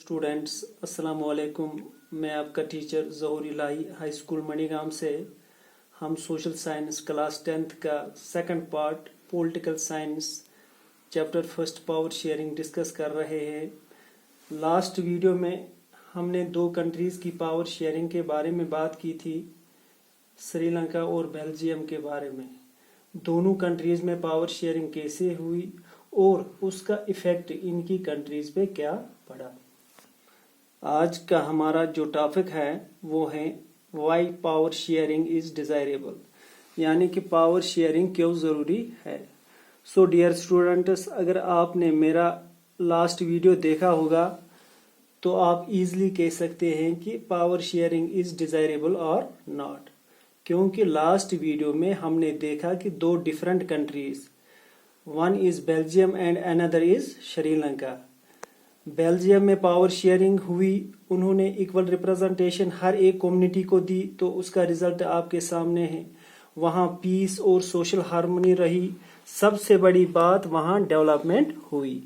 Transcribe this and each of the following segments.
Students, अस्सलाम वालेकुम। मैं आपका टीचर ज़हूर इलाही हाई स्कूल मणिगाम से। हम सोशल साइंस क्लास 10th का second part political science chapter first power sharing discuss कर रहे हैं। लास्ट वीडियो में हमने दो कंट्रीज़ की पावर शेयरिंग के बारे में बात की थी, श्रीलंका और बेल्जियम के बारे में। दोनों कंट्रीज़ में पावर शेयरिंग कैसे हुई और उसका इफ़ेक्ट इनकी कंट्रीज़ पे क्या पड़ा। आज का हमारा जो टॉपिक है वो है why power sharing is desirable, यानी कि पावर शेयरिंग क्यों ज़रूरी है। सो डियर स्टूडेंट्स, अगर आपने मेरा लास्ट वीडियो देखा होगा तो आप इजीली कह सकते हैं कि पावर शेयरिंग इज़ डिज़ायरेबल और नॉट, क्योंकि लास्ट वीडियो में हमने देखा कि दो different countries, one is Belgium and another is Sri Lanka. Belgium में पावर शेयरिंग हुई, उन्होंने इक्वल रिप्रेजेंटेशन हर एक कम्युनिटी को दी, तो उसका रिजल्ट आपके सामने है। वहाँ पीस और सोशल हार्मनी रही। सबसे बड़ी बात, वहाँ डेवलपमेंट हुई।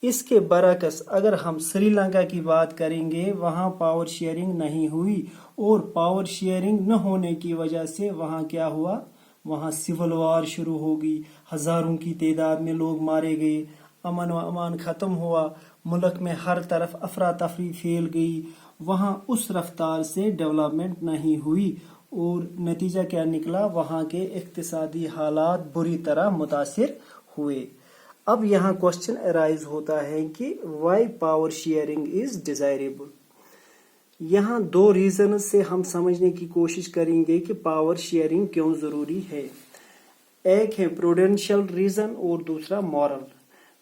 इसके बरअक्स अगर हम श्रीलंका की बात करेंगे, वहाँ पावर शेयरिंग नहीं हुई और पावर शेयरिंग न होने की वजह से वहाँ क्या हुआ, वहाँ सिविल वार शुरू होगी, हजारों की तादाद में लोग मारे गए, अमन व अमान खत्म हुआ, मुल्क में हर तरफ अफरा तफरी फैल गई। वहाँ उस रफ्तार से डेवलपमेंट नहीं हुई और नतीजा क्या निकला, वहाँ के इक्तिसादी हालात बुरी तरह मुतासिर हुए। अब यहाँ क्वेश्चन अराइज होता है कि why power sharing is desirable. यहाँ दो रीजन से हम समझने की कोशिश करेंगे कि पावर शेयरिंग क्यों जरूरी है। एक है प्रूडेंशियल रीजन और दूसरा मॉरल।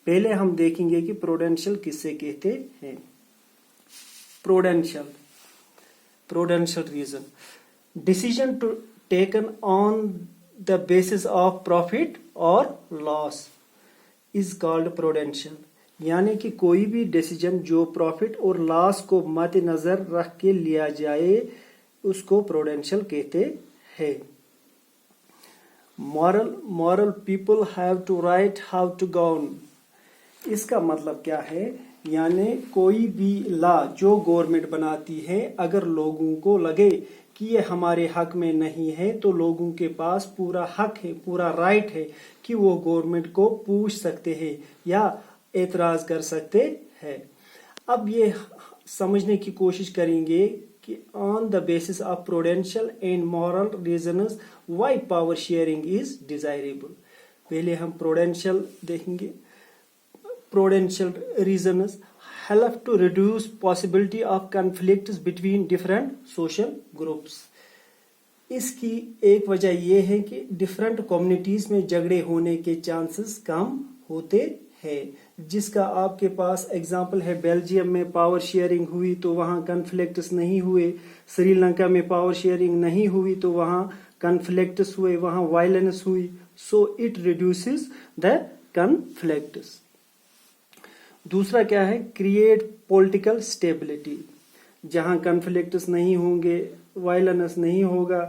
पहले हम देखेंगे कि प्रूडेंशियल किससे कहते हैं। Prudential reason, decision to taken on the basis of profit और लॉस इज कॉल्ड प्रूडेंशियल, यानी कि कोई भी डिसीजन जो प्रॉफिट और लॉस को मद्देनजर रख के लिया जाए उसको प्रूडेंशियल कहते हैं। Moral people have to right how to govern. इसका मतलब क्या है, यानी कोई भी लॉ जो गवर्नमेंट बनाती है, अगर लोगों को लगे कि ये हमारे हक में नहीं है तो लोगों के पास पूरा हक है, पूरा राइट है कि वो गवर्नमेंट को पूछ सकते हैं या एतराज कर सकते हैं। अब ये समझने की कोशिश करेंगे कि on the basis of prudential and moral reasons why power sharing is desirable. पहले हम प्रूडेंशियल देखेंगे। Prudential reasons help to reduce possibility of conflicts between different social groups। इसकी एक वजह यह है कि डिफरेंट कम्युनिटीज में झगड़े होने के चांसेस कम होते हैं, जिसका आपके पास एग्जांपल है। बेल्जियम में पावर शेयरिंग हुई तो वहाँ कन्फ्लिक्ट्स नहीं हुए, श्रीलंका में पावर शेयरिंग नहीं हुई तो वहाँ कन्फ्लिक्ट्स हुए, वहाँ वायलेंस हुई। So it reduces the conflicts. दूसरा क्या है, क्रिएट पॉलिटिकल स्टेबिलिटी। जहां कन्फ्लिक्ट्स नहीं होंगे, वायलेंस नहीं होगा,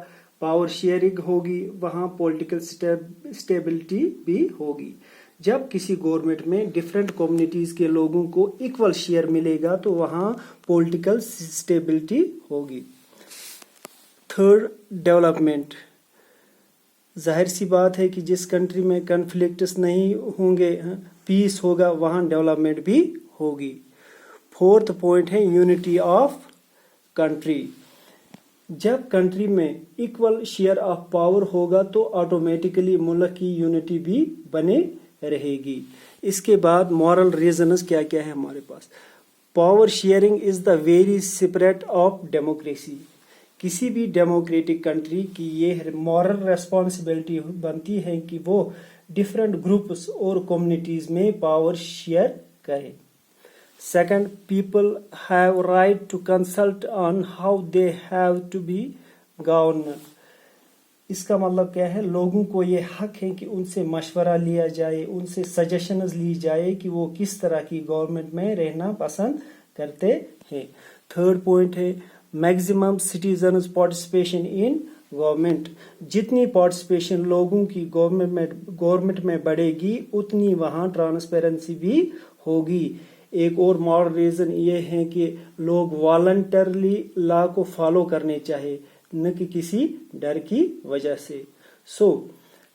पावर शेयरिंग होगी, वहां पॉलिटिकल स्टेबिलिटी भी होगी। जब किसी गवर्नमेंट में डिफरेंट कम्युनिटीज के लोगों को इक्वल शेयर मिलेगा तो वहां पॉलिटिकल स्टेबिलिटी होगी। Third, development. जाहिर सी बात है कि जिस कंट्री में कन्फ्लिक्ट्स नहीं होंगे, पीस होगा, वहां डेवलपमेंट भी होगी। फोर्थ पॉइंट है यूनिटी ऑफ कंट्री। जब कंट्री में इक्वल शेयर ऑफ पावर होगा तो ऑटोमेटिकली मुल्क की यूनिटी भी बने रहेगी। इसके बाद मॉरल रीजंस क्या क्या है हमारे पास। Power sharing is the very separate of democracy. किसी भी डेमोक्रेटिक कंट्री की ये मॉरल रेस्पॉन्सिबिलिटी बनती है कि वो डिफरेंट ग्रुप्स और कम्युनिटीज में पावर शेयर करे। Second, people have right to consult on how they have to be governor. इसका मतलब क्या है, लोगों को ये हक है कि उनसे मशवरा लिया जाए, उनसे सजेशंस ली जाए कि वो किस तरह की गवर्नमेंट में रहना पसंद करते हैं। थर्ड पॉइंट है maximum citizens participation in government. जितनी पार्टिसिपेशन लोगों की गवर्नमेंट में बढ़ेगी उतनी वहाँ ट्रांसपेरेंसी भी होगी। ایک اور ماڈرن ریزن یہ ہے کہ لوگ والنٹرلی لا کو فالو کرنے چاہے نہ کہ کسی ڈر کی وجہ سے. سو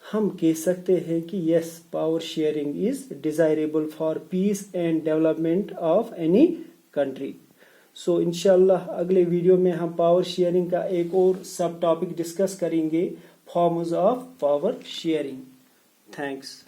ہم کہہ سکتے ہیں کہ yes power sharing is desirable for peace and development of any country. So انشاءاللہ اگلے ویڈیو میں ہم پاور شیئرنگ کا ایک اور سب ٹاپک ڈسکس کریں گے، forms of power sharing. Thanks.